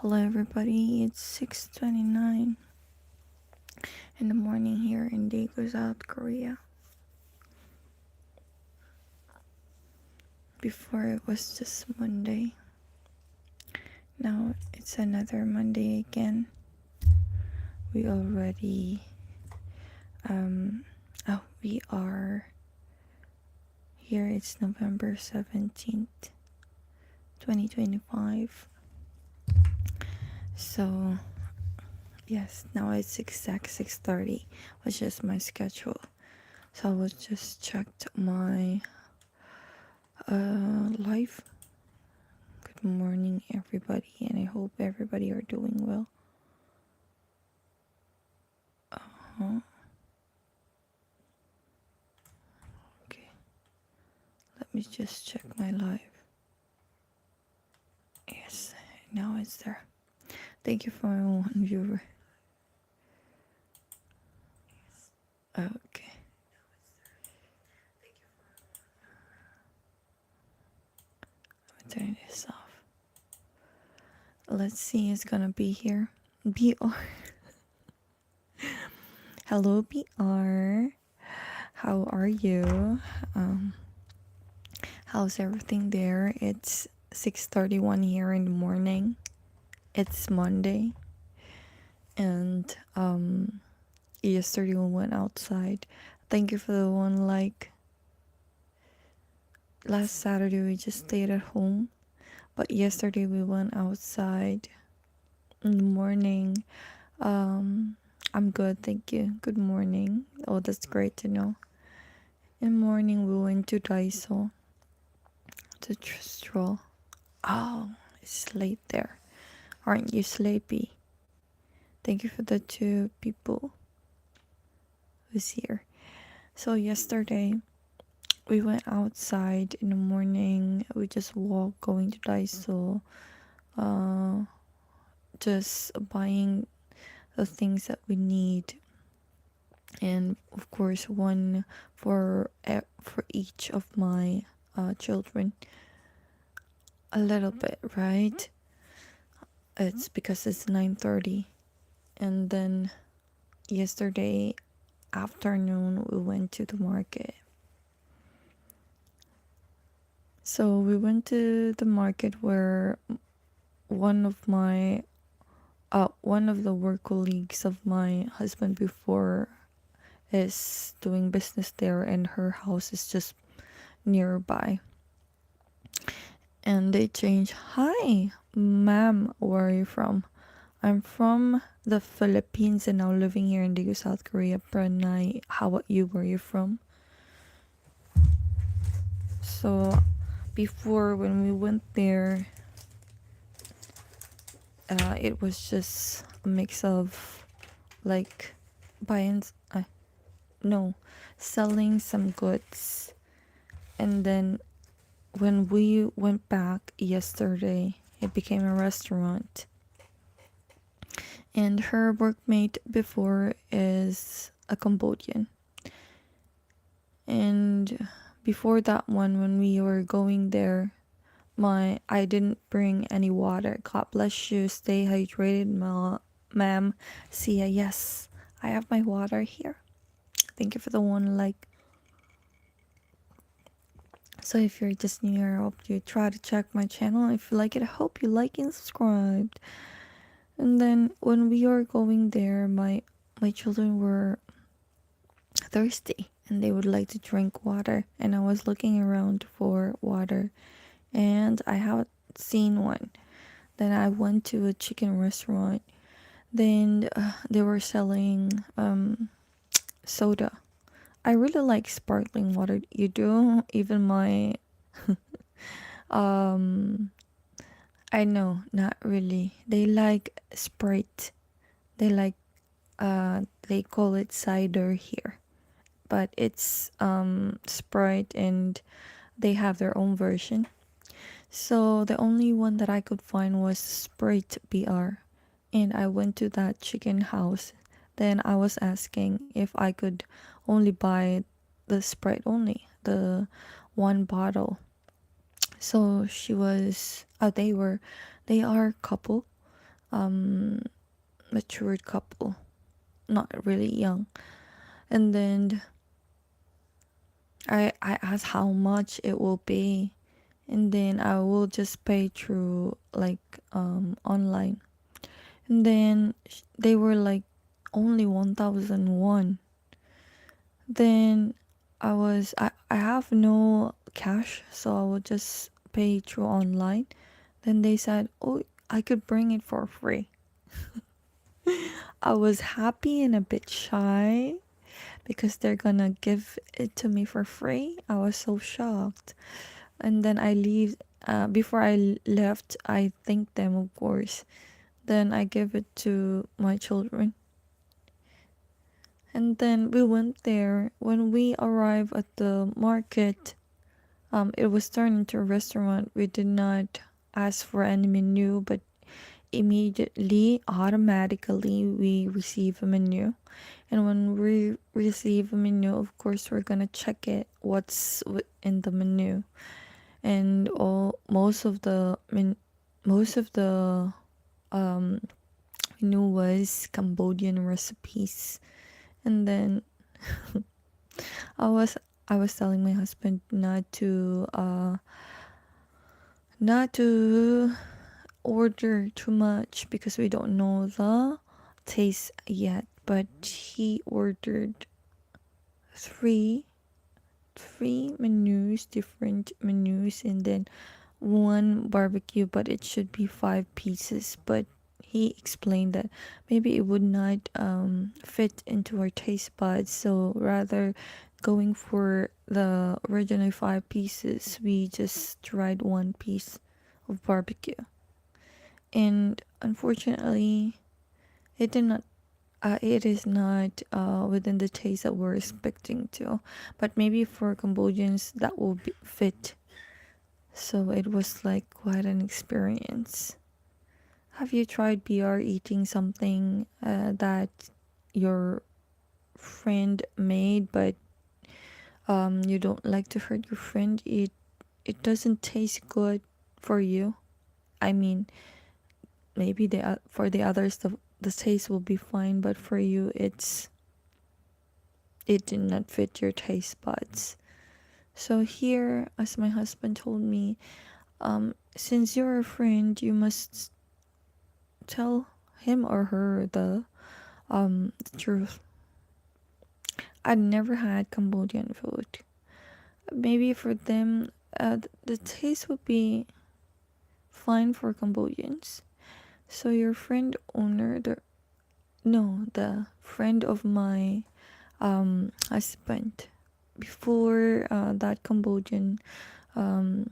Hello everybody, it's 6:29 in the morning here in Daegu, South Korea. Before it was just Monday. Now it's another Monday again. We already we are here. It's November 17th, 2025. So yes, now it's exact 6:30, which is my schedule. So I was just checked my life. Good morning everybody, and I hope everybody are doing well. Okay, let me just check my live. Yes, now it's there. Thank you for my one viewer. Okay, let me turn this off. Let's see, it's gonna be here. BR. Hello BR, how are you? How's everything there? It's 6:31 here in the morning. It's Monday, and yesterday we went outside. Thank you for the one like. Last Saturday we just stayed at home, but yesterday we went outside in the morning. I'm good, thank you. Good morning. Oh, that's great to know. In the morning we went to Daiso to stroll. Oh, it's late there. Aren't you sleepy? Thank you for the two people who's here. So yesterday we went outside in the morning. We just walked going to Daiso, just buying the things that we need, and of course one for each of my children. A little bit, right? It's because it's 9:30, and then yesterday afternoon we went to the market. So we went to the market where one of the work colleagues of my husband before is doing business there, and her house is just nearby. And they changed. Hi, ma'am, where are you from? I'm from the Philippines and now living here in Daegu, South Korea. Pranay, how about you? Where are you from? So before, when we went there, it was just a mix of like buying, no, selling some goods. And then when we went back yesterday, it became a restaurant. And her workmate before is a Cambodian. And before that one, when we were going there, I didn't bring any water. God bless you. Stay hydrated, ma'am. See ya. Yes, I have my water here. Thank you for the one like. So if you're just new here, I hope you try to check my channel. If you like it, I hope you like and subscribed. And then when we were going there, my children were thirsty and they would like to drink water. And I was looking around for water, and I haven't seen one. Then I went to a chicken restaurant. Then they were selling soda. I really like sparkling water. You do? Even my I know, not really. They like Sprite. They like they call it cider here. But it's Sprite, and they have their own version. So the only one that I could find was Sprite BR. And I went to that chicken house. Then I was asking if I could only buy the Sprite only, the one bottle. So they are a couple. um matured couple, not really young. And then I asked how much it will be, and then I will just pay through like online. And then they were like only 1,001. Then I have no cash, so I will just pay through online. Then they said, "Oh, I could bring it for free." I was happy and a bit shy because they're gonna give it to me for free. I was so shocked. And then I leave. Before I left, I thanked them, of course. Then I gave it to my children. And then we went there. When we arrived at the market, it was turned into a restaurant. We did not ask for any menu, but immediately, automatically, we receive a menu. And when we receive a menu, of course, we're gonna check it, what's in the menu. And most of the um, menu was Cambodian recipes. And then I was I was telling my husband not to order too much because we don't know the taste yet. But he ordered three menus, different menus, and then one barbecue, but it should be 5 pieces. But he explained that maybe it would not fit into our taste buds, so rather going for the original 5 pieces, we just tried 1 piece of barbecue. And unfortunately, it did not it is not within the taste that we're expecting to, but maybe for Cambodians that will fit. So it was like quite an experience. Have you tried BR eating something that your friend made, but you don't like to hurt your friend? It doesn't taste good for you. I mean, maybe for the others the taste will be fine, but for you it did not fit your taste buds. So here, as my husband told me, since you're a friend, you must tell him or her the truth. I'd never had Cambodian food. Maybe for them, the taste would be fine for Cambodians. So your friend owner, the friend of my husband, before that Cambodian um,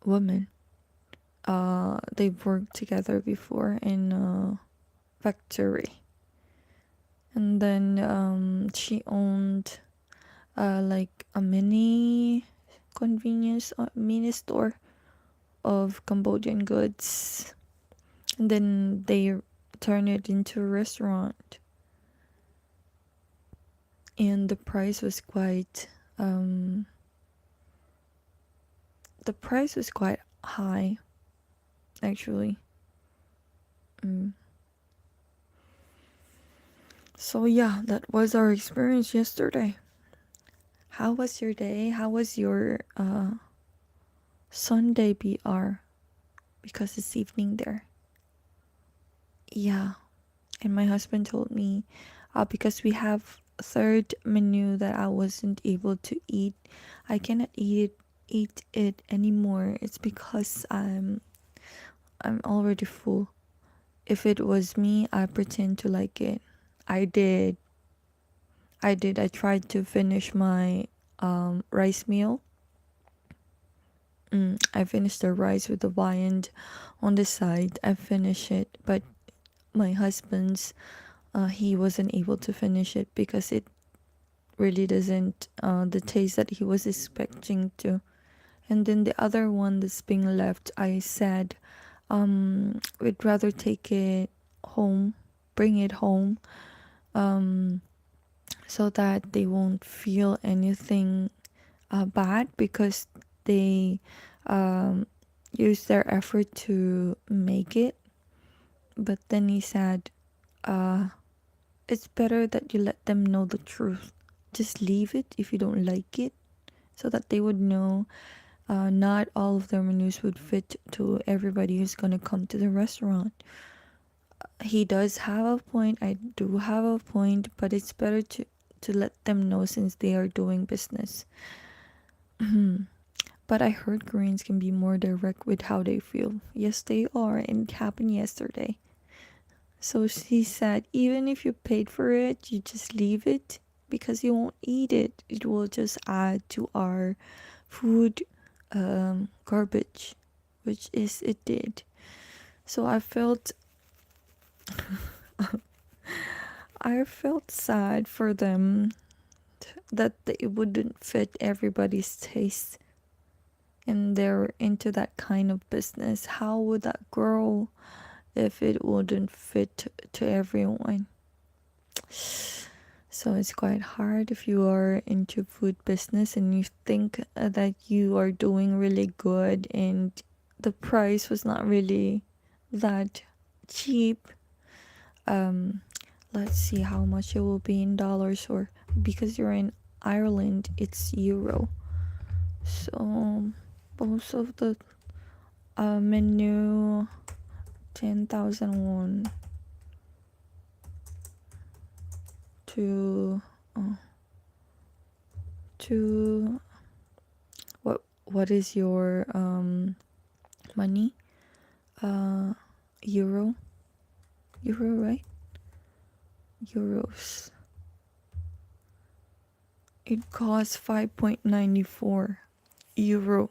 woman, they've worked together before in a factory. And then she owned like a mini store of Cambodian goods. And then they turned it into a restaurant. And the price was quite high, actually. Mm. So yeah, that was our experience yesterday. How was your day? How was your Sunday BR? Because it's evening there. Yeah, and my husband told me because we have a third menu that I wasn't able to eat. I cannot eat it anymore. It's because I'm already full. If it was me, I pretend to like it. I did. I tried to finish my rice meal. I finished the rice with the viand on the side. I finished it, but my husband's he wasn't able to finish it because it really doesn't the taste that he was expecting to. And then the other one that's being left, I said, we'd rather take it home, bring it home, so that they won't feel anything bad because they use their effort to make it. But then he said, it's better that you let them know the truth. Just leave it if you don't like it, so that they would know not all of their menus would fit to everybody who's gonna come to the restaurant. He does have a point. I do have a point, but it's better to let them know since they are doing business. But I heard Koreans can be more direct with how they feel. Yes, they are, and it happened yesterday. So she said, even if you paid for it, you just leave it because you won't eat it. It will just add to our food garbage, which is it did. So I felt sad for them that it wouldn't fit everybody's taste and they're into that kind of business. How would that grow if it wouldn't fit to everyone? So it's quite hard if you are into food business and you think that you are doing really good and the price was not really that cheap. Let's see how much it will be in dollars, or because you're in Ireland it's euro. So most of the menu 10,000 won to to what is your money? Euro, right? Euros. It costs 5.94 euro.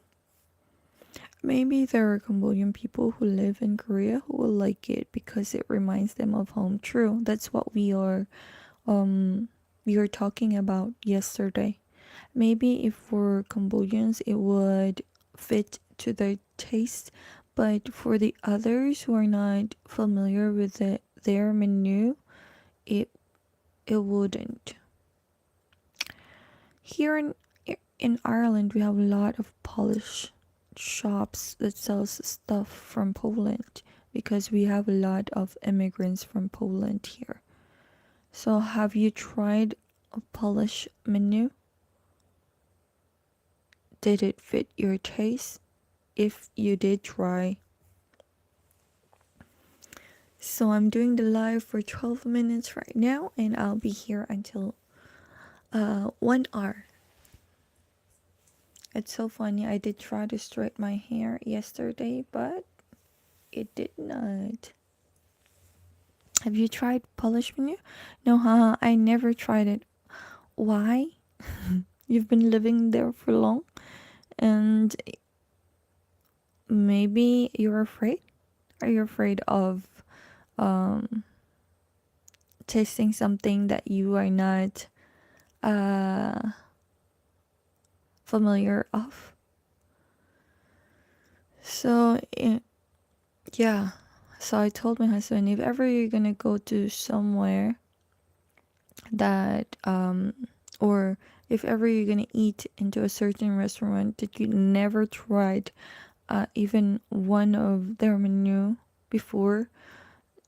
Maybe there are Cambodian people who live in Korea who will like it because it reminds them of home. True, that's what we were talking about yesterday. Maybe if for Cambodians it would fit to their taste, but for the others who are not familiar with their menu, it wouldn't. Here in Ireland, we have a lot of Polish shops that sells stuff from Poland because we have a lot of immigrants from Poland here. So have you tried a Polish menu? Did it fit your taste? If you did try. So I'm doing the live for 12 minutes right now and I'll be here until 1 hour. It's so funny. I did try to straighten my hair yesterday, but it did not. Have you tried Polish menu? No, huh? I never tried it. Why? You've been living there for long and maybe you're afraid? Are you afraid of tasting something that you are not familiar of? So yeah, so I told my husband, if ever you're gonna go to somewhere that or if ever you're gonna eat into a certain restaurant that you never tried even one of their menu before,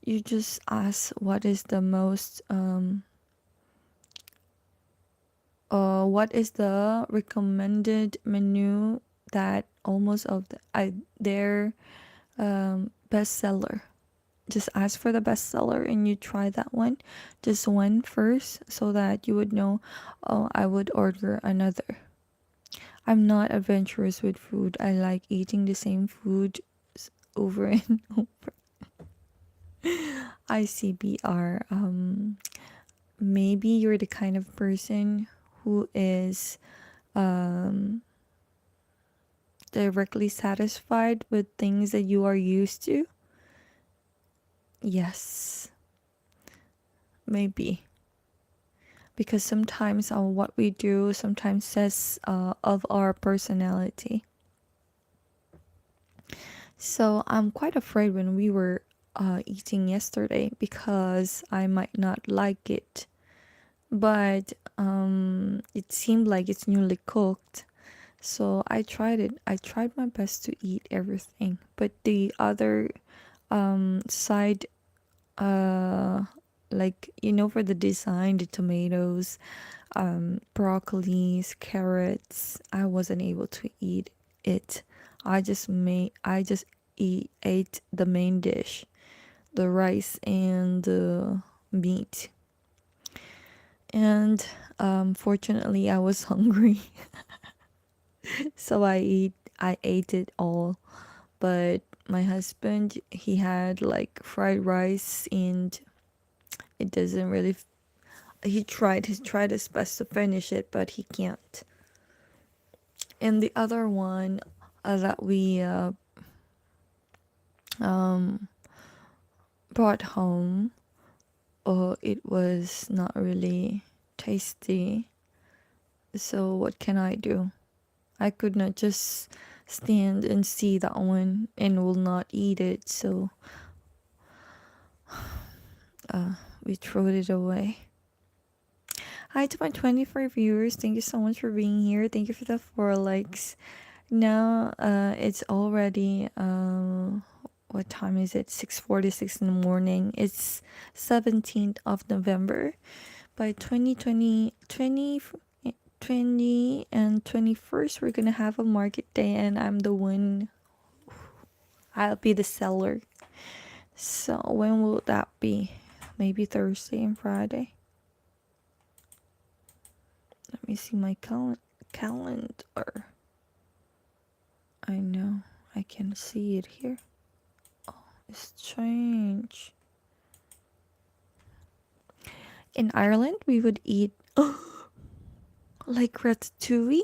you just ask what is the most what is the recommended menu that almost of their bestseller. Just ask for the bestseller and you try that one, just one first, so that you would know, oh, I would order another. I'm not adventurous with food. I like eating the same food over and over. ICBR. Maybe you're the kind of person who is directly satisfied with things that you are used to. Yes, maybe. Because sometimes what we do sometimes says of our personality. So I'm quite afraid when we were eating yesterday because I might not like it. But it seemed like it's newly cooked. So I tried it. I tried my best to eat everything. But the other side uh like, for the design, the tomatoes, broccolis, carrots, I wasn't able to eat it. I just ate the main dish, the rice and the meat. And fortunately I was hungry, so I ate it all. But my husband, he had like fried rice, and it doesn't really he tried his best to finish it, but he can't. And the other one that we um brought home, it was not really tasty. So what can I do? I could not just stand and see that one and will not eat it. So we threw it away. Hi to my 24 viewers. Thank you so much for being here. Thank you for the 4 likes. Now it's already what time is it? 6:46 in the morning. It's 17th of November. By 2020 and 21st, we're gonna have a market day, and I'm the one. I'll be the seller. So when will that be? Maybe Thursday and Friday. Let me see my calendar. I know I can see it here. It's strange. In Ireland, we would eat like ratatouille.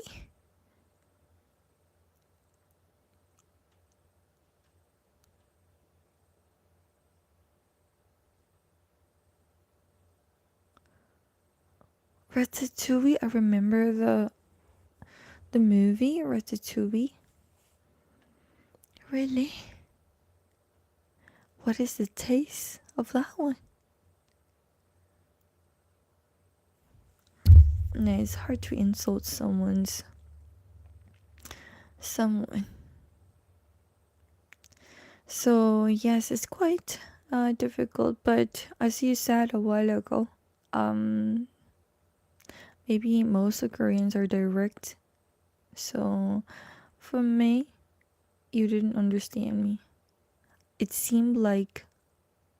Ratatouille. I remember the movie Ratatouille. Really? What is the taste of that one? No, it's hard to insult someone. So yes, it's quite difficult. But as you said a while ago, um, maybe most of Koreans are direct. So for me, you didn't understand me. It seemed like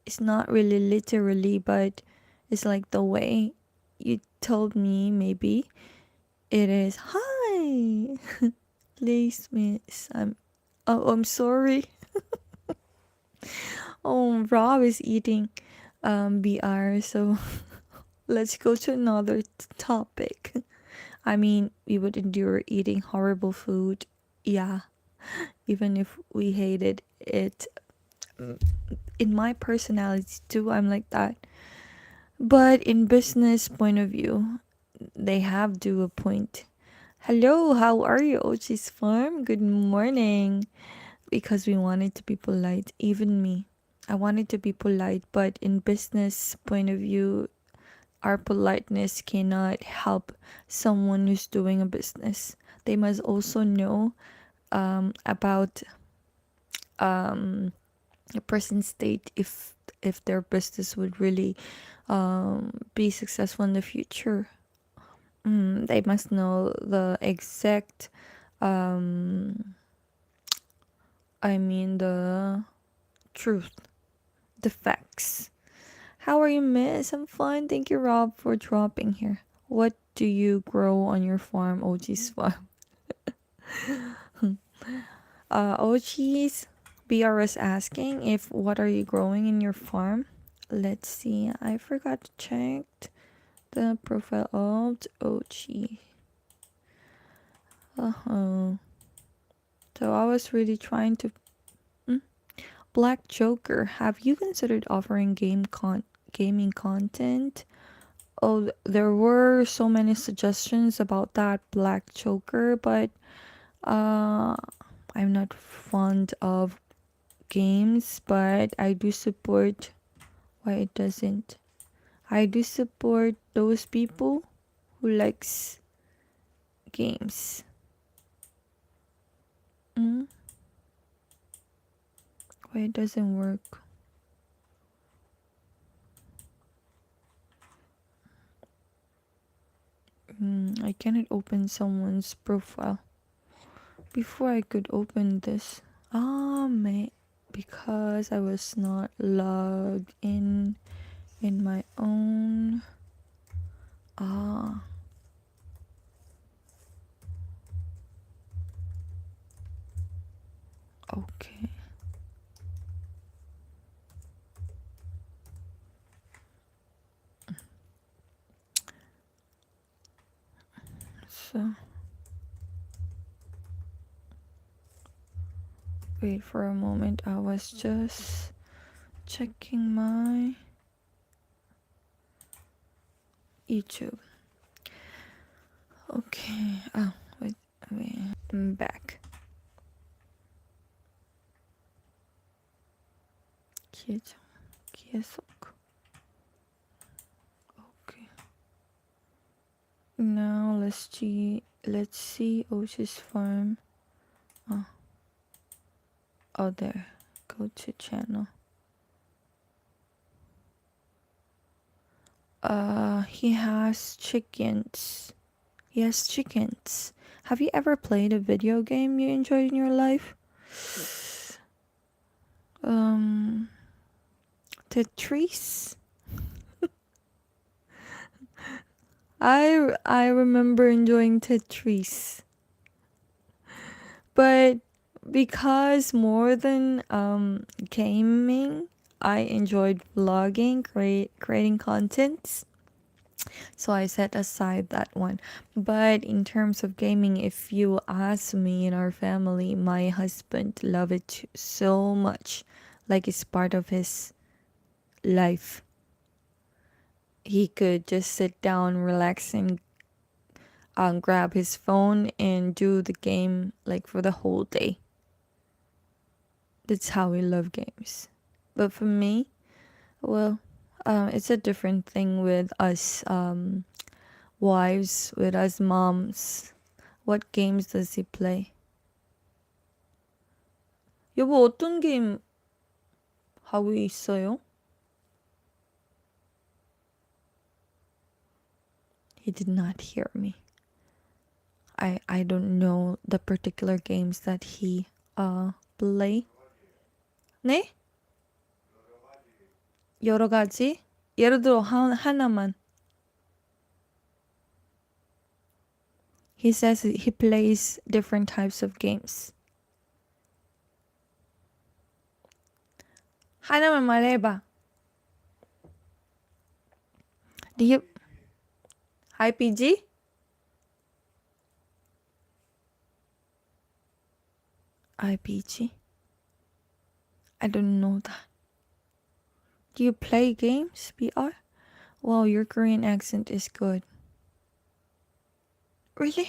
it's not really literally, but it's like the way you told me. Maybe it is hi. Please, miss. I'm sorry. Oh, Rob is eating BR, so let's go to another topic. I mean, we would endure eating horrible food. Yeah, even if we hated it. In my personality too, I'm like that. But in business point of view, they have to a point. Hello, how are you, Ochi's Farm? Good morning. Because we wanted to be polite, even me. I wanted to be polite, but in business point of view, our politeness cannot help someone who's doing a business. They must also know about a person's state, if their business would really be successful in the future. They must know the exact I mean the truth, the facts. How are you, miss? I'm fine. Thank you, Rob, for dropping here. What do you grow on your farm, OG's farm? OG's BRS asking if what are you growing in your farm? Let's see. I forgot to check the profile of the OG. Uh-huh. So I was really trying to Black Joker, have you considered offering gaming content? Oh, there were so many suggestions about that Black Joker, but uh, I'm not fond of games, but I do support. Why it doesn't? I do support those people who likes games. Mm? Why it doesn't work? I cannot open someone's profile. Before I could open this. Because I was not logged in my own. Ah. Okay. So wait for a moment. I was just checking my YouTube. Okay. Oh, wait. I'm back. 계속. Okay. Now let's see Osh's farm. Oh, there. Go to channel. He has chickens. He has chickens. Have you ever played a video game you enjoyed in your life? Tetris? I remember enjoying Tetris. But because more than gaming, I enjoyed vlogging, creating contents. So I set aside that one. But in terms of gaming, if you ask me, in our family, my husband loved it so much. Like it's part of his life. He could just sit down, relax, and grab his phone and do the game like for the whole day. That's how we love games. But for me, well, it's a different thing with us wives, with us moms. What games does he play? 여보, 어떤 게임 하고 있어요? He did not hear me. I don't know the particular games that he play. 네? 여러 가지? 예를 들어 하나만. He says he plays different types of games. 하나만 말해봐. Do you RPG? RPG? I don't know that. Do you play games, BR? Wow, your Korean accent is good. Really?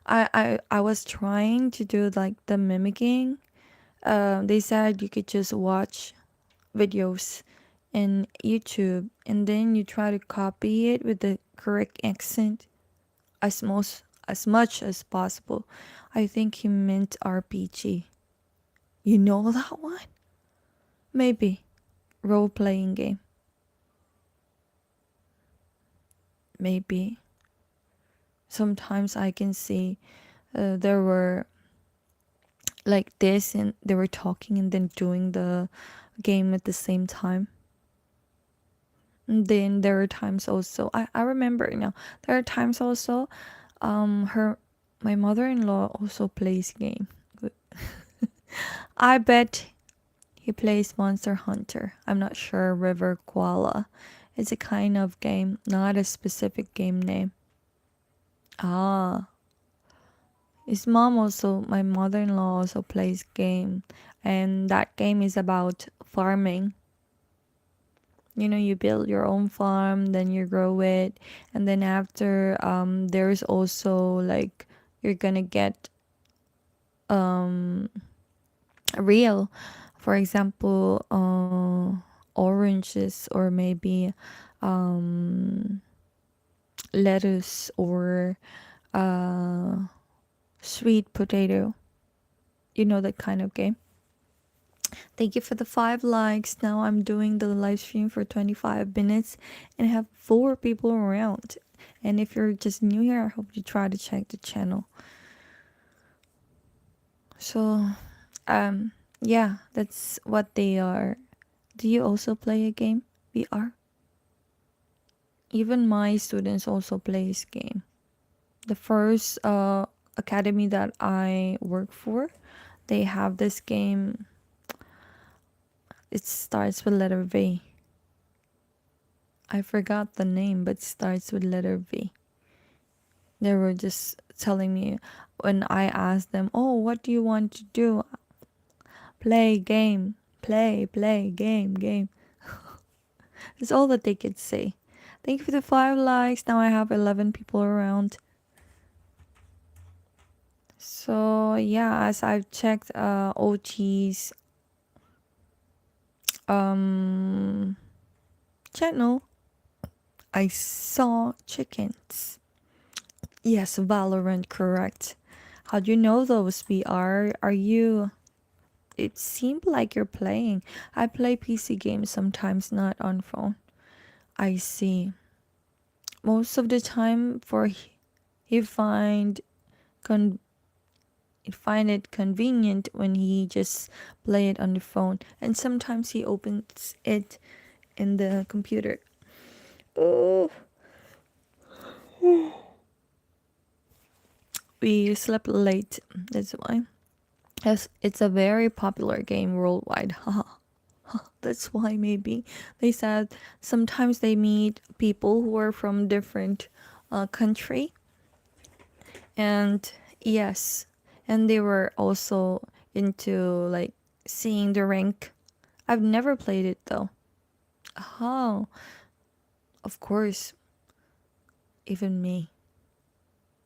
I was trying to do like the mimicking. They said you could just watch videos in YouTube and then you try to copy it with the correct accent as much as possible. I think he meant RPG. You know that one? Maybe. Role-playing game. Maybe. Sometimes I can see there were like this and they were talking and then doing the game at the same time. And then there are times also I remember now. There are times also my mother-in-law also plays game. I bet he plays Monster Hunter. I'm not sure. River Koala. It's a kind of game, not a specific game name. Ah. His mom also, my mother-in-law also plays game. And that game is about farming. You know, you build your own farm, then you grow it. And then after, there's also like, you're gonna get real, for example, oranges or maybe lettuce or sweet potato. You know that kind of game. Thank you for the 5 likes. Now I'm doing the live stream for 25 minutes and I have 4 people around. And if you're just new here, I hope you try to check the channel. So, yeah, that's what they are. Do you also play a game? VR? Even my students also plays game. The first academy that I work for, they have this game. It starts with letter V. I forgot the name, but it starts with letter V. They were just telling me when I asked them, "Oh, what do you want to do?" Play game, play game. That's all that they could say. Thank you for the 5 likes. Now I have 11 people around. So yeah, as I've checked OT's channel, I saw chickens. Yes, Valorant, correct. How do you know those VR? Are you? It seemed like you're playing. I play PC games sometimes, not on phone. I see. Most of the time, he con find it convenient when he just play it on the phone, and sometimes he opens it in the computer. Oh, we slept late. That's why. Yes, it's a very popular game worldwide. Haha. That's why maybe they said sometimes they meet people who are from different country, and yes, and they were also into like seeing the rank. I've never played it though. Oh, of course, even me,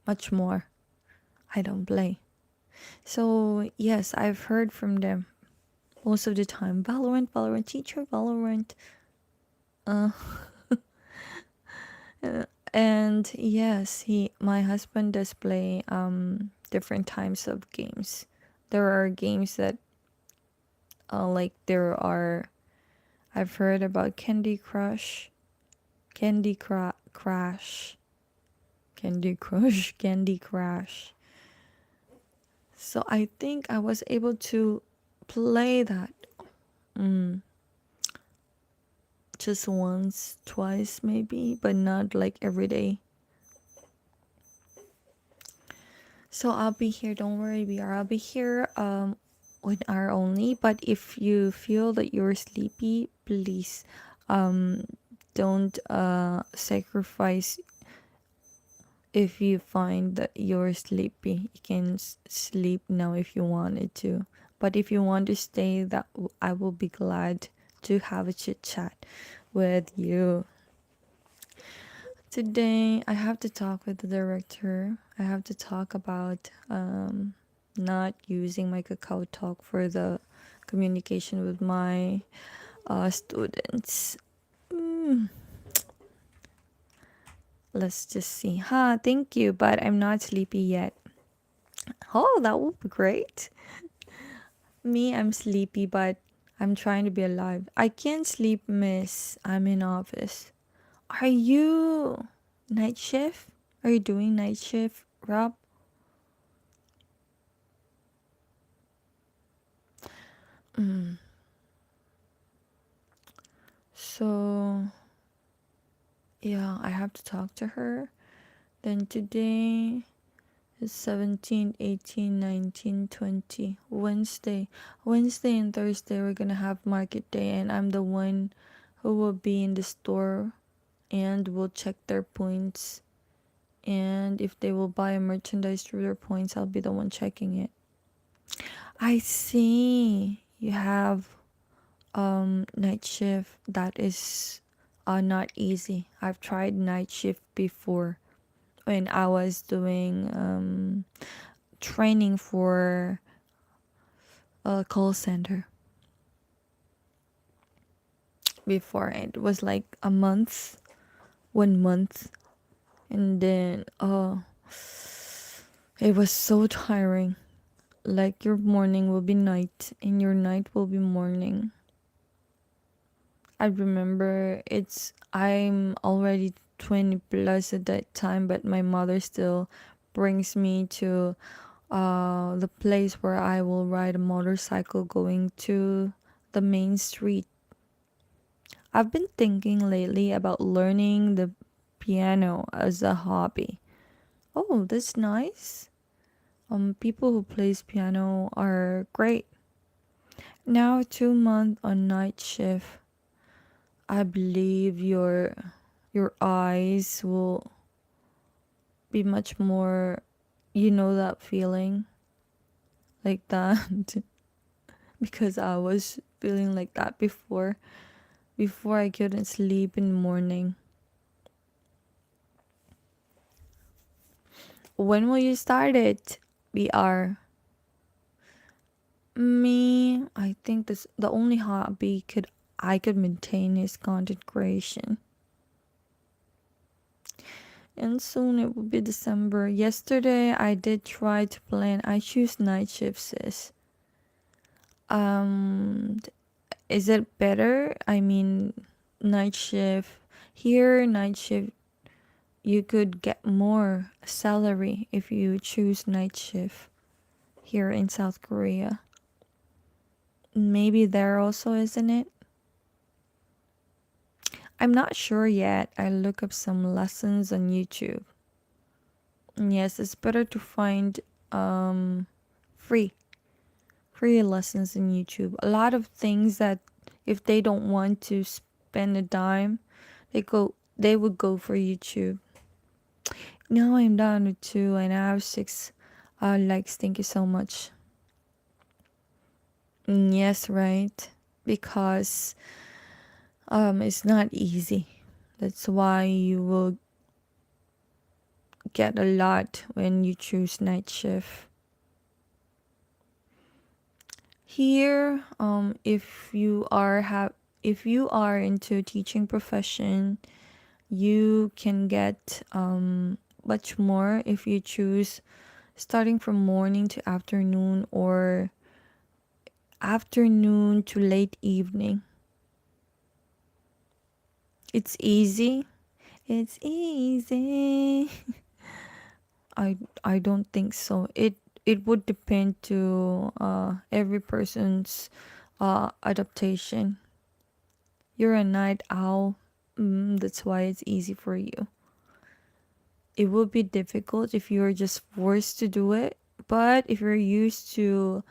much more. I don't play. So yes, I've heard from them most of the time. Valorant teacher, Valorant. Uh, and yes, my husband does play different types of games. There are games that like there are. I've heard about Candy Crush, Crash, Candy Crush, Candy Crash. So I think I was able to play that just once, twice maybe, but not like every day. So I'll be here. Don't worry, BR. I'll be here 1 hour only. But if you feel that you're sleepy, please don't sacrifice. If you find that you're sleepy, you can sleep now if you wanted to. But if you want to stay, I will be glad to have a chit chat with you. Today, I have to talk with the director. I have to talk about not using my Kakao Talk for the communication with my students. Let's just see. Thank you, but I'm not sleepy yet. Oh, that would be great. Me, I'm sleepy, but I'm trying to be alive. I can't sleep, miss. I'm in office. Are you night shift? Are you doing night shift, Rob? So, yeah, I have to talk to her. Then today is 17, 18, 19, 20. Wednesday. Wednesday and Thursday, we're gonna have market day, and I'm the one who will be in the store and will check their points. And if they will buy a merchandise through their points, I'll be the one checking it. I see. You have night shift. That is not easy. I've tried night shift before when I was doing training for a call center. Before it was like a month, 1 month, and then it was so tiring. Like your morning will be night and your night will be morning. I remember I'm already 20 plus at that time, but my mother still brings me to the place where I will ride a motorcycle going to the main street. I've been thinking lately about learning the piano as a hobby. Oh, that's nice. People who plays piano are great. Now 2 months on night shift. I believe your eyes will be much more, you know, that feeling like that. Because I was feeling like that before I couldn't sleep in the morning. When will you start it? We are me. I think this the only hobby I could maintain is content creation. And soon it will be December. Yesterday I did try to plan. I choose night shifts, sis. Um, is it better? I mean, night shift here, night shift. You could get more salary if you choose night shift here in South Korea. Maybe there also, isn't it? I'm not sure yet. I look up some lessons on YouTube. Yes, it's better to find free free lessons on YouTube. A lot of things that if they don't want to spend a dime, they would go for YouTube. Now I'm down to 2 and I have 6 likes. Thank you so much. Yes, right. Because it's not easy. That's why you will get a lot when you choose night shift. Here, if you are into teaching profession, you can get much more if you choose starting from morning to afternoon or afternoon to late evening. It's easy. It's easy. I don't think so. It would depend to every person's adaptation. You're a night owl. That's why it's easy for you. It would be difficult if you're just forced to do it. But if you're used to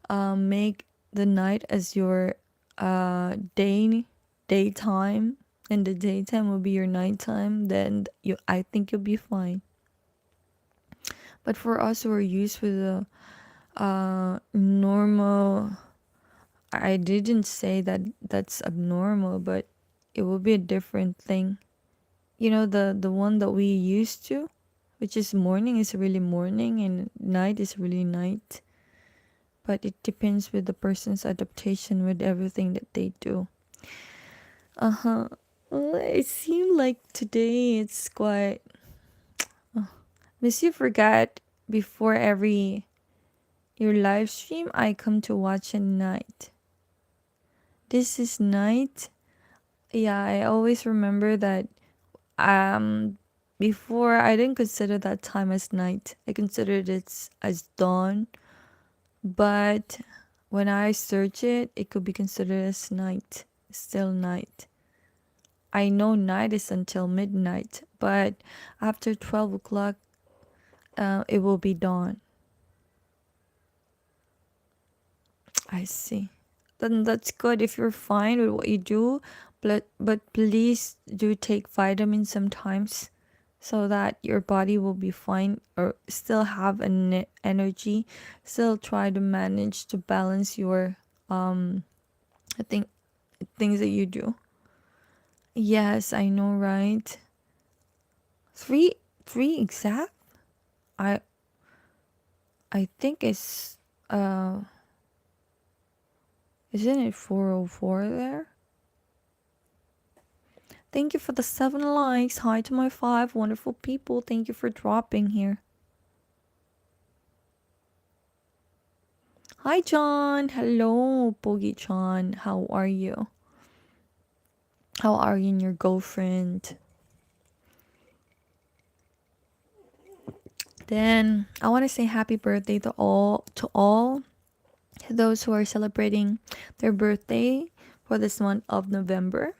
make the night as your daytime, and the daytime will be your nighttime, then I think you'll be fine. But for us who are used with the normal, I didn't say that that's abnormal, but it will be a different thing. You know, the one that we used to, which is morning is really morning and night is really night. But it depends with the person's adaptation with everything that they do. Uh-huh. Well, it seemed like today it's quite Miss, you forgot before every your live stream I come to watch at night. This is night. Yeah, I always remember that before I didn't consider that time as night. I considered it as dawn. But when I search it, it could be considered as night. Still night. I know night is until midnight, but after 12 o'clock, it will be dawn. I see. Then that's good if you're fine with what you do, but please do take vitamins sometimes so that your body will be fine or still have an energy. Still try to manage to balance your I think things that you do. Yes, I know, right? Three three exact? I I think it's isn't it 404 there? Thank you for the 7 likes. Hi to my 5 wonderful people. Thank you for dropping here. Hi, John. Hello, Boogie John. How are you? How are you and your girlfriend? Then I want to say happy birthday to all those who are celebrating their birthday for this month of November.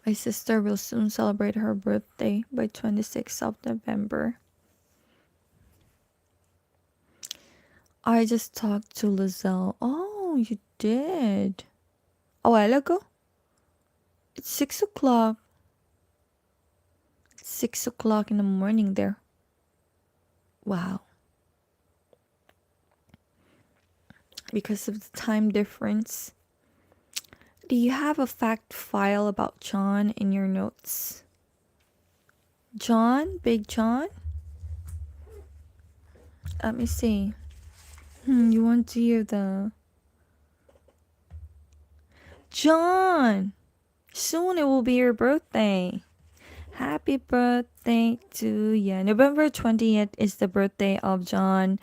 My sister will soon celebrate her birthday by 26th of November. I just talked to Lizelle. Oh, you did? A while ago? It's 6 o'clock. 6 o'clock in the morning there. Wow. Because of the time difference. Do you have a fact file about John in your notes? John? Big John? Let me see. You want to hear the... John! Soon it will be your birthday. Happy birthday to you. November 20th is the birthday of John.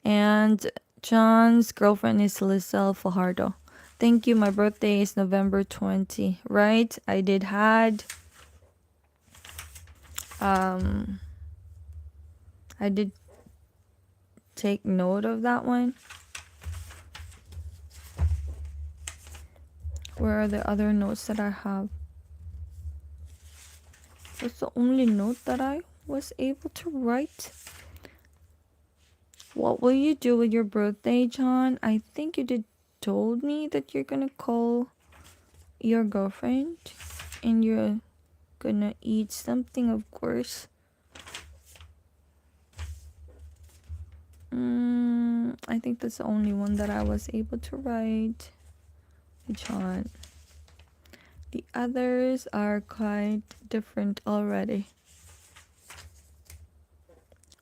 And John's girlfriend is Lizelle Fajardo. Thank you. My birthday is November 20, right? I did had I did take note of that one. Where are the other notes that I have? That's the only note that I was able to write. What will you do with your birthday, John? I think you did told me that you're gonna call your girlfriend and you're gonna eat something, of course. I think that's the only one that I was able to write. John. The others are quite different already.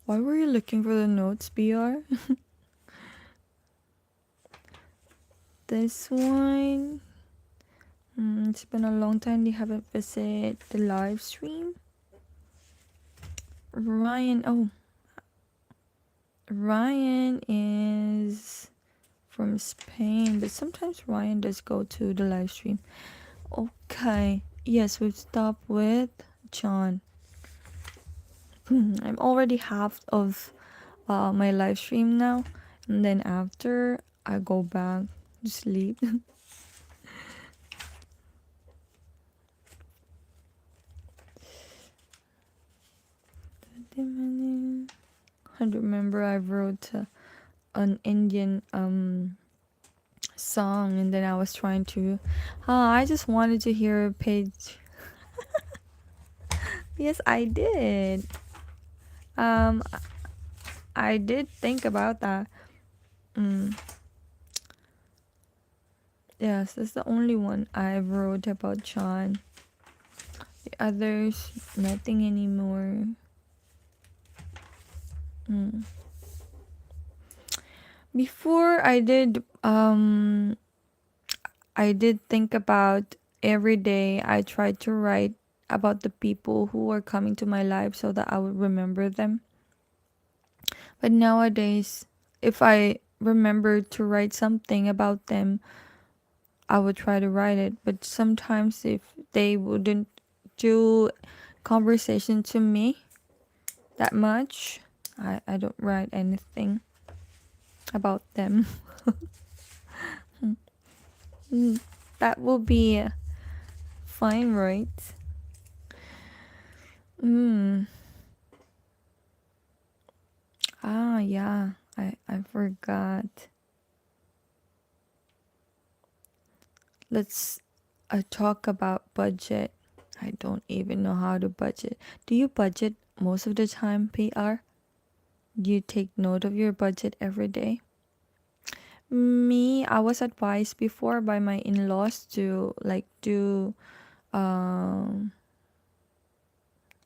Why were you looking for the notes, BR? This one. It's been a long time they haven't visited the live stream. Ryan is from Spain, but sometimes Ryan does go to the live stream. Okay, yes, we've stopped with John. I'm already half of my live stream now, and then after I go back to sleep. I remember I wrote an Indian song, and then I was trying to I just wanted to hear a page. Yes, I did. I did think about that. Yes, that's the only one I wrote about John. The others, nothing anymore. Before I did think about every day. I tried to write about the people who are coming to my life so that I would remember them. But nowadays, if I remember to write something about them, I would try to write it. But sometimes if they wouldn't do conversation to me that much, I don't write anything about them. That will be fine, right? Yeah, I forgot. Let's talk about budget. I don't even know how to budget. Do you budget most of the time, PR? Do you take note of your budget every day? Me, I was advised before by my in-laws to do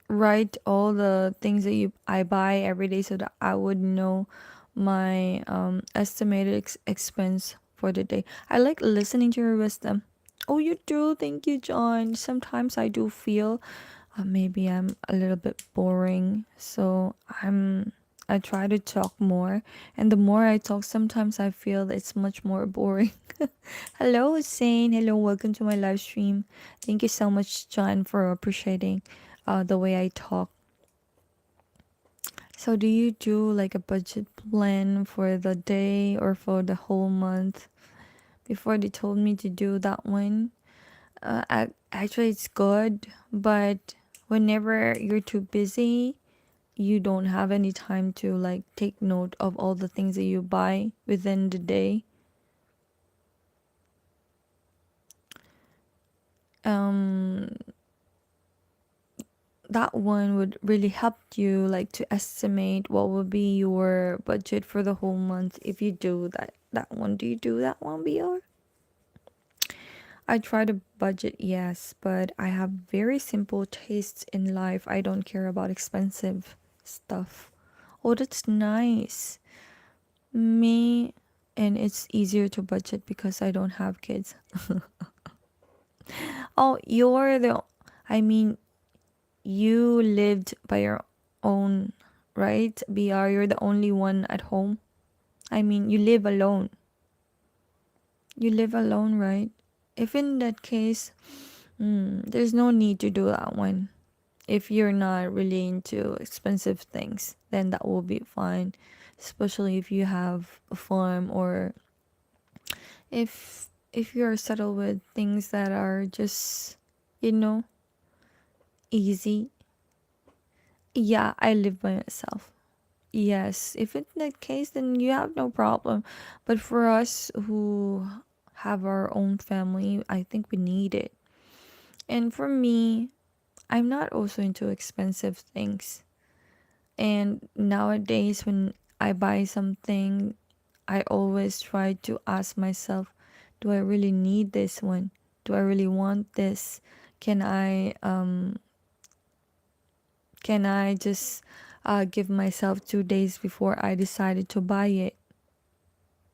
write all the things that I buy every day so that I would know my estimated expense for the day. I like listening to your wisdom. Oh, you do? Thank you, John. Sometimes I do feel maybe I'm a little bit boring, so I try to talk more, and the more I talk, sometimes I feel it's much more boring. Hello, Hussein. Hello, welcome to my live stream. Thank you so much, John, for appreciating the way I talk. So do you do like a budget plan for the day or for the whole month? Before they told me to do that one. Actually, it's good, but whenever you're too busy, you don't have any time to like take note of all the things that you buy within the day. Um, that one would really help you like to estimate what will be your budget for the whole month if you do that one. Do you do that one, BR? I try to budget, yes, but I have very simple tastes in life. I don't care about expensive stuff. Oh, that's nice. Me, and it's easier to budget because I don't have kids. Oh, I mean, you lived by your own, right? BR, you're the only one at home. I mean, you live alone. You live alone, right? If in that case, there's no need to do that one. If you're not really into expensive things, then that will be fine. Especially if you have a farm, or if you're settled with things that are just, you know, easy. Yeah, I live by myself. Yes, if it's that case, then you have no problem. But for us who have our own family, I think we need it. And for me, I'm not also into expensive things. And nowadays, when I buy something, I always try to ask myself, do I really need this one? Do I really want this? Can I um can I just give myself 2 days before I decided to buy it?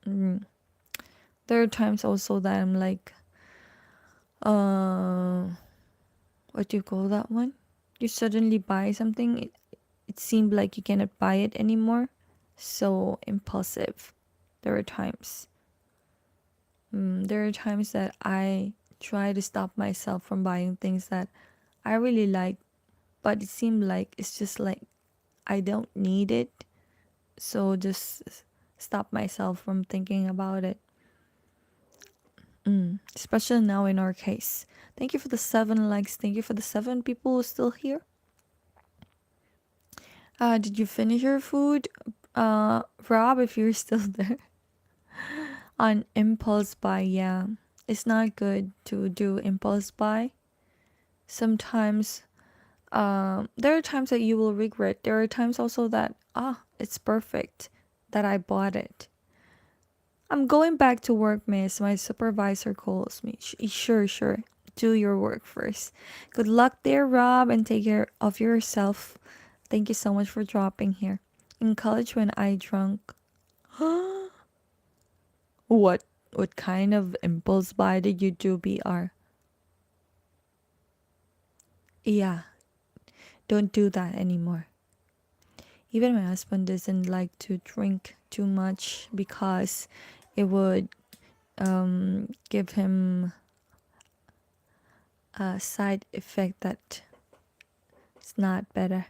Mm. There are times also that I'm like, uh, what do you call that one? You suddenly buy something, it seemed like you cannot buy it anymore. So impulsive. There are times. There are times that I try to stop myself from buying things that I really like, but it seemed like it's just like I don't need it. So just stop myself from thinking about it. Especially now in our case. Thank you for the 7 likes. Thank you for the 7 people who are still here. Did you finish your food? Rob, if you're still there. On impulse buy, yeah. It's not good to do impulse buy. Sometimes there are times that you will regret. There are times also that it's perfect that I bought it. I'm going back to work, miss. My supervisor calls me. Sure, sure. Do your work first. Good luck there, Rob, and take care of yourself. Thank you so much for dropping here. In college, when I drunk, what what kind of impulse buy did you do, BR? Yeah, don't do that anymore. Even my husband doesn't like to drink too much because it would give him a side effect that is not better.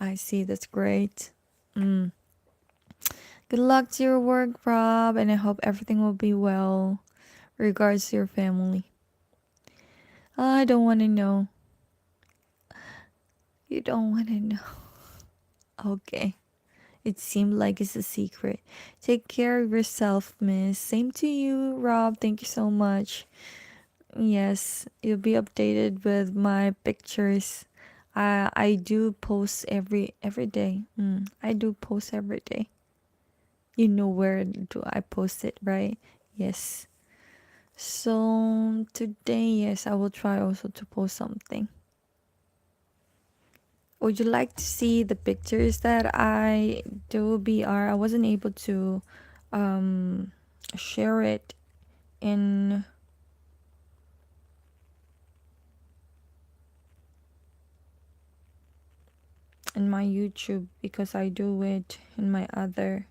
I see, that's great. Mm. Good luck to your work, Rob, and I hope everything will be well. Regards to your family. I don't want to know. You don't want to know. Okay. It seemed like it's a secret. Take care of yourself, miss. Same to you, Rob. Thank you so much. Yes, you'll be updated with my pictures. I do post every day. I do post every day. You know where do I post it, right? Yes. So today, yes, I will try also to post something. Would you like to see the pictures that I do, BR? I wasn't able to um share it in my YouTube because I do it in my other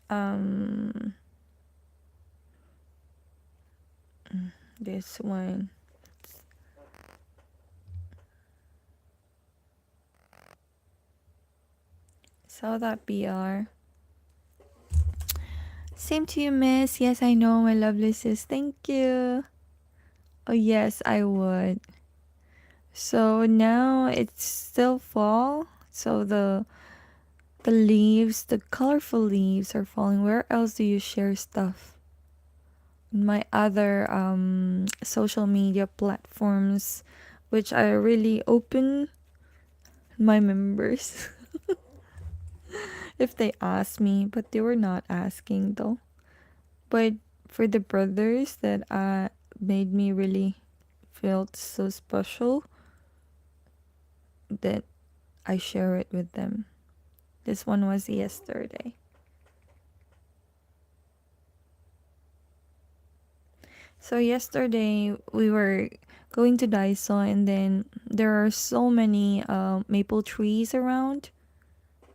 um this one. Saw that, BR. Same to you, miss. Yes, I know, my lovely sis. Thank you. Oh, yes, I would. So now it's still fall. So the leaves, the colorful leaves are falling. Where else do you share stuff? My other social media platforms, which I really open my members if they ask me, but they were not asking though. But for the brothers that made me really felt so special, that I share it with them. This one was yesterday. So yesterday we were going to Daiso, and then there are so many maple trees around.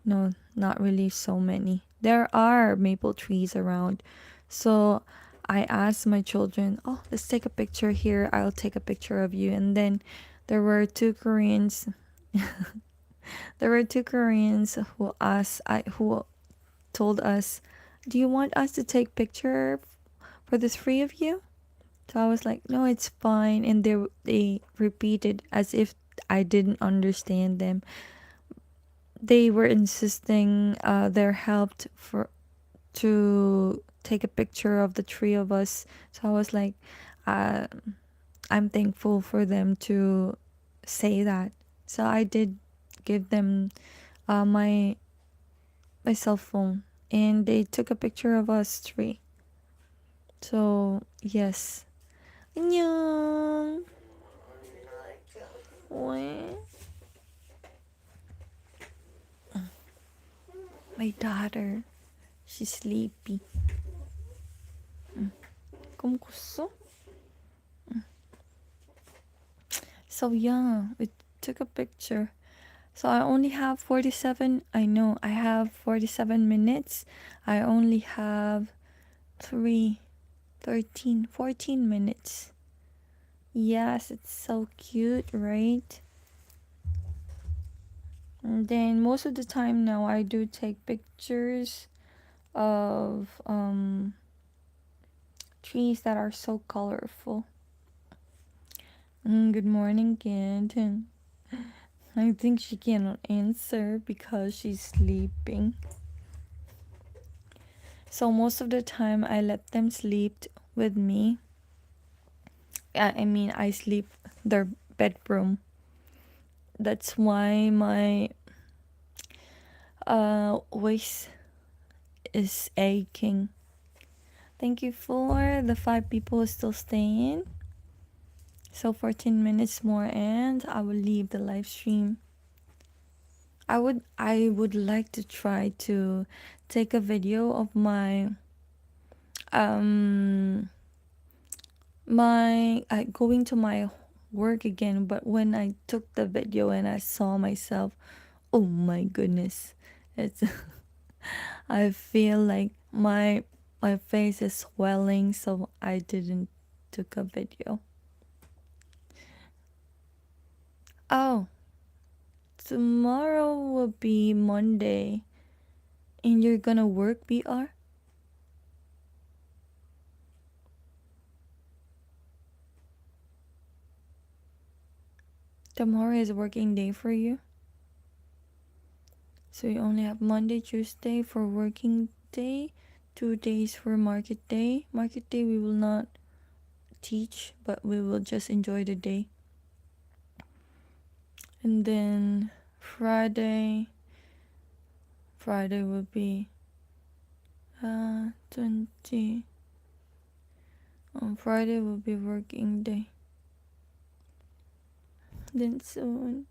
No, not really so many. There are maple trees around. So I asked my children, "Oh, let's take a picture here. I'll take a picture of you." And then there were two Koreans. There were two Koreans who told us, "Do you want us to take picture for the three of you?" So I was like, "No, it's fine." And they repeated as if I didn't understand them. They were insisting their help to take a picture of the three of us. So I was like, uh, I'm thankful for them to say that. So I did give them my cell phone, and they took a picture of us three. So yes. 안녕. 왜? My daughter. She's sleepy. 까먹었어? So yeah, we took a picture. So I only have 47. I know I have 47 minutes. I only have 3, 13, 14 minutes. Yes, it's so cute, right? And then most of the time now I do take pictures of trees that are so colorful. Good morning, kid. I think she cannot answer because she's sleeping. So most of the time I let them sleep with me. I mean, I sleep their bedroom. That's why my voice is aching. Thank you for the 5 people who still staying. So 14 minutes more and I will leave the live stream. I would like to try to take a video of my going to my work again, but when I took the video and I saw myself, oh my goodness, it's I feel like my face is swelling, so I didn't took a video. Oh, tomorrow will be Monday, and you're gonna work, BR? Tomorrow is a working day for you? So you only have Monday, Tuesday for working day, 2 days for market day. Market day we will not teach, but we will just enjoy the day. And then Friday will be 20. On Friday will be working day. Then soon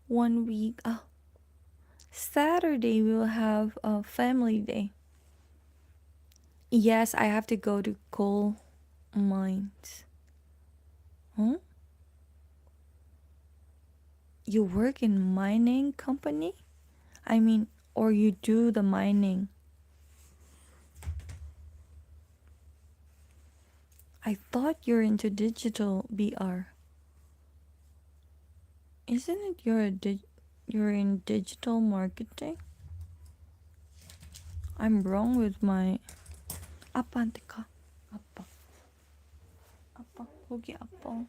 1 week. Saturday we will have a family day. Yes, I have to go to coal mines. Huh? You work in mining company? I mean, or you do the mining? I thought you're into digital, BR. Isn't it you're in digital marketing? I'm wrong with my... 아빠한테 가. 아빠. 아빠. 거기 아빠.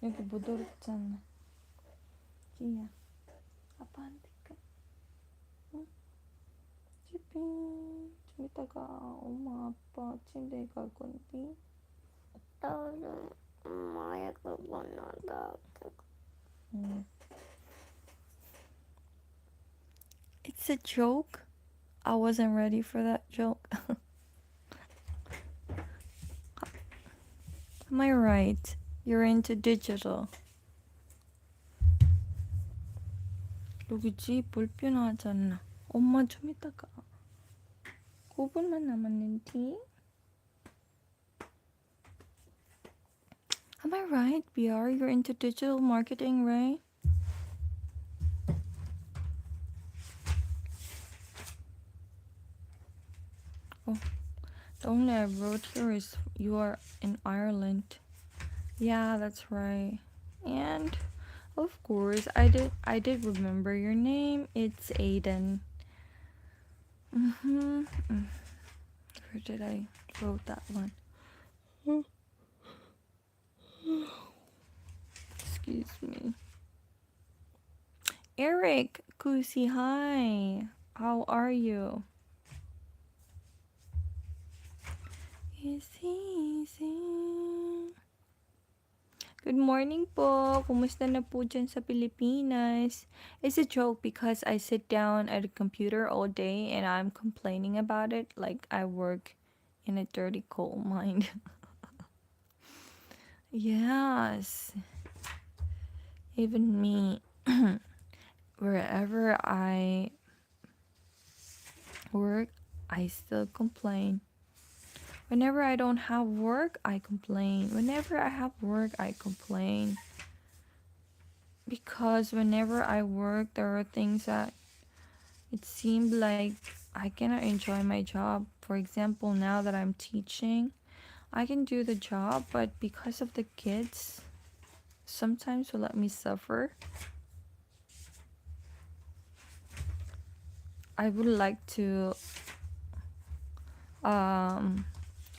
여기 못 오랬잖아. 지야. 아빠한테 가. 응? 집에. 좀 이따가 엄마 아빠 침대에 갈 건데. 나는 엄마의 그거는 응. It's a joke. I wasn't ready for that joke. Am I right? You're into digital. 여기지 불편하잖아. 엄마 좀 이따가 5분만 남았는데. Am I right, BR? You're into digital marketing, right? Oh, the only I wrote here is you are in Ireland. Yeah, that's right. And of course, I did remember your name. It's Aiden. Where did I wrote that one? Excuse me. Eric, Kusi, hi. How are you? Good morning po. Kumusta na po dyan sa Pilipinas? It's a joke because I sit down at a computer all day and I'm complaining about it like I work in a dirty coal mine. Yes. Even me. Wherever I work, I still complain. Whenever I don't have work, I complain. Whenever I have work, I complain. Because whenever I work, there are things that it seems like I cannot enjoy my job. For example, now that I'm teaching, I can do the job, but because of the kids, sometimes will let me suffer. I would like to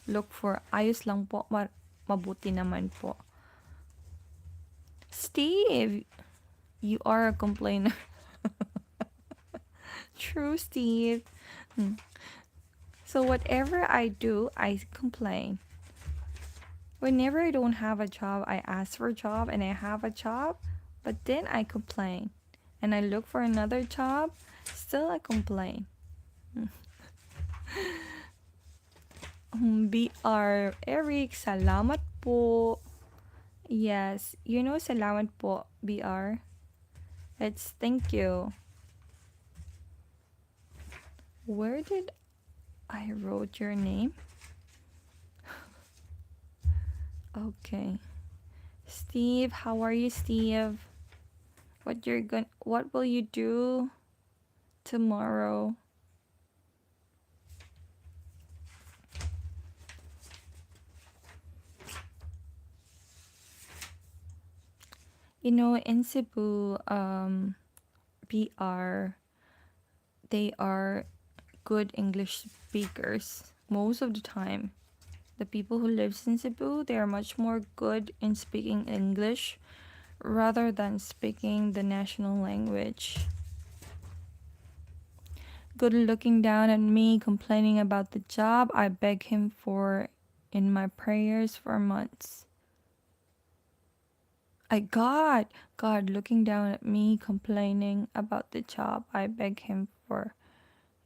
look for ayos lang po, mabuti naman po. Steve, you are a complainer. True, Steve. So whatever I do, I complain. Whenever I don't have a job, I ask for a job and I have a job, but then I complain. And I look for another job, still I complain. BR Eric, salamat po. Yes, you know salamat po, BR. It's thank you. Where did I wrote your name? Okay. Steve, how are you, Steve? What will you do tomorrow? You know, in Cebu, BR, they are good English speakers most of the time. The people who lives in Cebu, they are much more good in speaking English rather than speaking the national language. Good looking down at me, complaining about the job I beg him for in my prayers for months. God looking down at me, complaining about the job I beg him for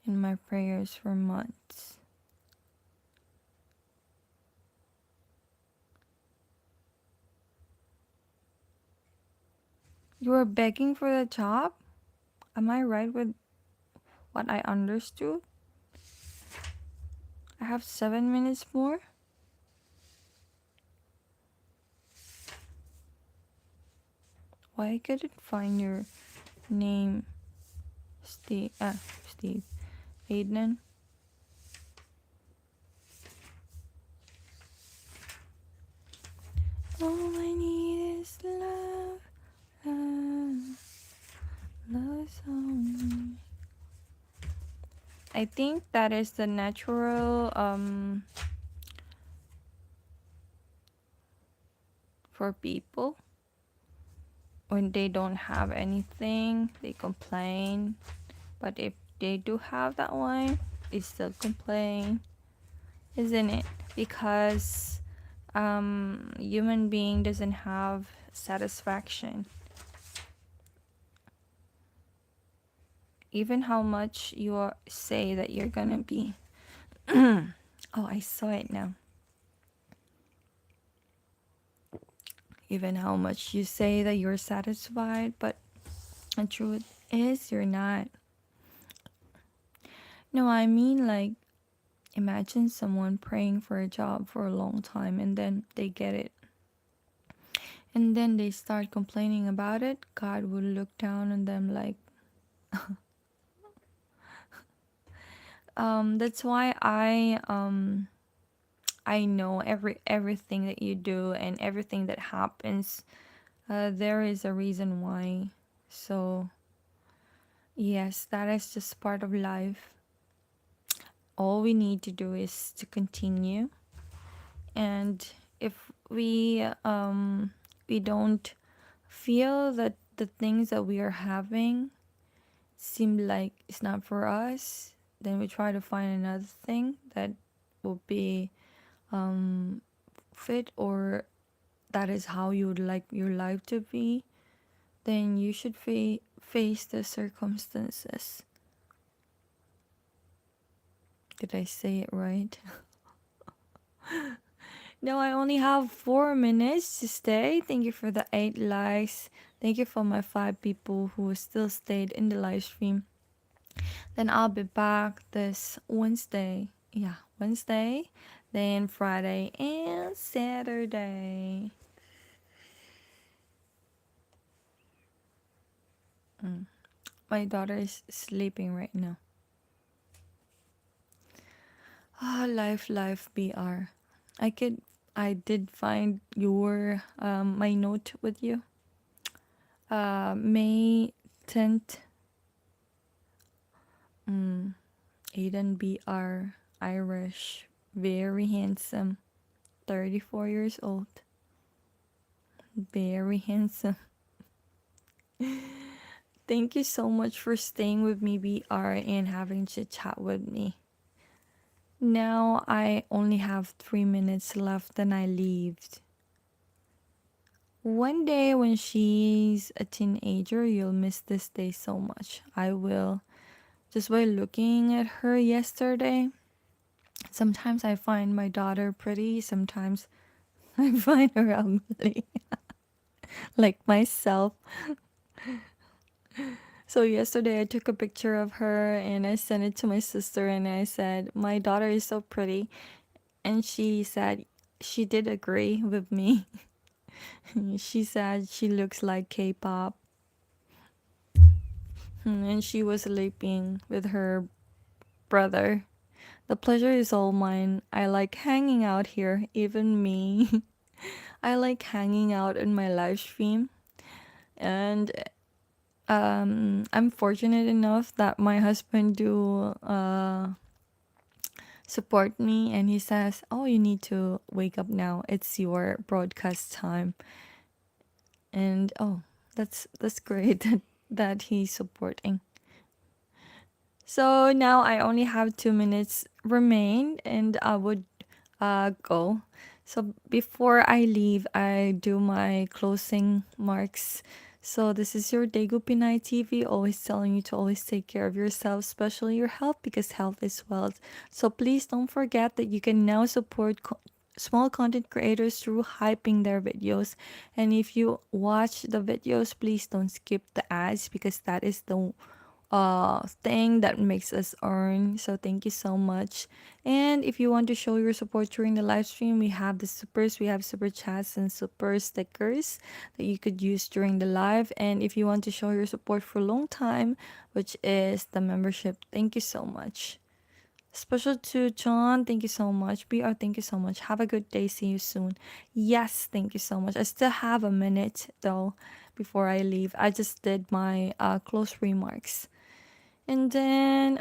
in my prayers for months. You are begging for the job? Am I right with what I understood? I have 7 minutes more. Why I couldn't find your name, Steve? Aiden. All I need is love, love, love is all I need. I think that is the natural for people. When they don't have anything, they complain. But if they do have that one, they still complain, isn't it? Because human being doesn't have satisfaction. Even how much say that you're gonna be. Oh, I saw it now. Even how much you say that you're satisfied, but the truth is you're not. No, I mean, like, imagine someone praying for a job for a long time and then they get it. And then they start complaining about it. God will look down on them like, that's why I know everything that you do and everything that happens. There is a reason why. So yes, that is just part of life. All we need to do is to continue. And if we don't feel that the things that we are having seem like it's not for us, then we try to find another thing that will be fit, or that is how you would like your life to be. Then you should face the circumstances. Did I say it right? No, I only have 4 minutes to stay. Thank you for the 8 likes. Thank you for my 5 people who still stayed in the live stream. Then I'll be back this Wednesday. Yeah, Wednesday, then Friday and Saturday. My daughter is sleeping right now. Ah, life, BR. I could, I did find your my note with you. May 10th. Aiden BR, Irish, very handsome, 34 years old, very handsome. Thank you so much for staying with me, BR, and having chit chat with me. Now I only have 3 minutes left, then I leave. One day when she's a teenager, you'll miss this day so much. I will. Just by looking at her yesterday, sometimes I find my daughter pretty, sometimes I find her ugly. Like myself. So yesterday I took a picture of her and I sent it to my sister and I said, "My daughter is so pretty." And she said she did agree with me. She said she looks like K-pop. And she was sleeping with her brother. The pleasure is all mine. I like hanging out here, even me. I like hanging out in my live stream. And I'm fortunate enough that my husband do support me, and he says, "Oh, you need to wake up now. It's your broadcast time." And oh, that's great that he's supporting. So now I only have 2 minutes remain, and I would go. So before I leave, I do my closing marks. So this is your Daegu Pinay TV, always telling you to always take care of yourself, especially your health, because health is wealth. So please don't forget that you can now support small content creators through hyping their videos. And if you watch the videos, please don't skip the ads, because that is the thing that makes us earn. So thank you so much. And if you want to show your support during the live stream, we have the supers, we have super chats and super stickers that you could use during the live. And if you want to show your support for a long time, which is the membership, thank you so much. Special to John, thank you so much. BR, thank you so much. Have a good day. See you soon. Yes, thank you so much. I still have a minute though before I leave. I just did my close remarks. And then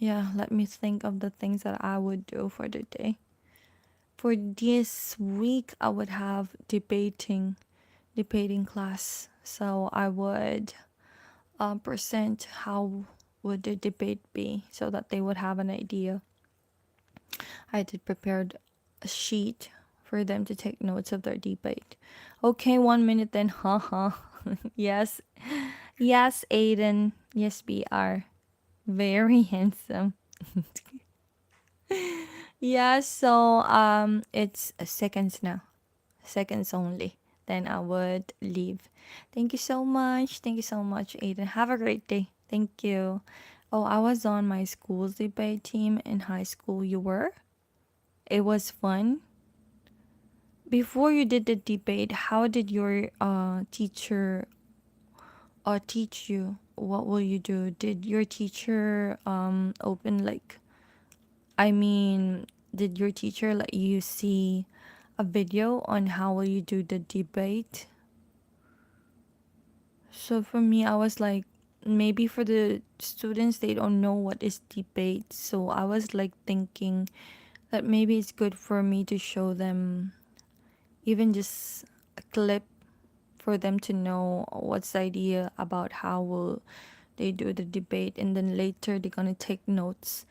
Yeah, let me think of the things that I would do for the day. For this week, I would have debating class. So I would present how would the debate be so that they would have an idea. I did prepared a sheet for them to take notes of their debate. Okay, 1 minute then. Haha. Yes. Yes, Aiden. Yes, BR. Very handsome. Yeah, so it's seconds now. Seconds only. Then I would leave. Thank you so much. Thank you so much, Aiden. Have a great day. Thank you. Oh, I was on my school's debate team in high school. You were? It was fun. Before you did the debate, how did your teacher teach you? What will you do? Did your teacher open like I mean, did your teacher let you see a video on how will you do the debate? So for me, I was like, maybe for the students, they don't know what is debate. So I was like thinking that maybe it's good for me to show them even just a clip for them to know what's the idea about how will they do the debate, and then later they're gonna take notes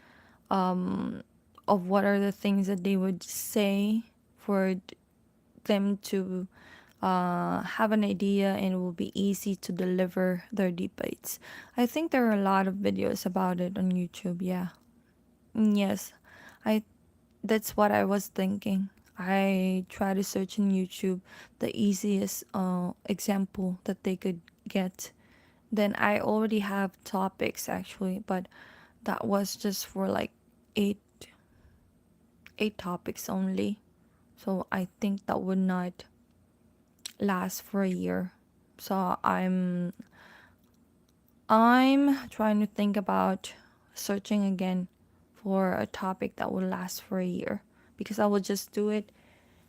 of what are the things that they would say for them to have an idea, and it will be easy to deliver their debates. I think there are a lot of videos about it on YouTube. Yeah. Yes. I That's what I was thinking. I try to search on YouTube the easiest example that they could get. Then I already have topics actually, but that was just for like eight eight topics only. So I think that would not last for a year. So I'm trying to think about searching again for a topic that will last for a year, because I will just do it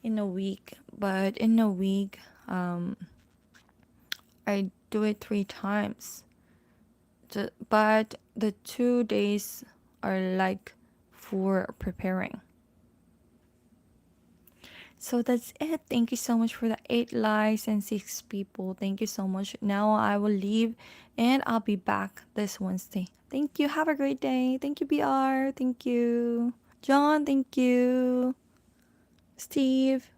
in a week. But in a week, I do it 3 times. But the 2 days are like for preparing. So that's it. Thank you so much for the 8 likes and 6 people. Thank you so much. Now I will leave and I'll be back this Wednesday. Thank you. Have a great day. Thank you, BR. Thank you. John, thank you. Steve.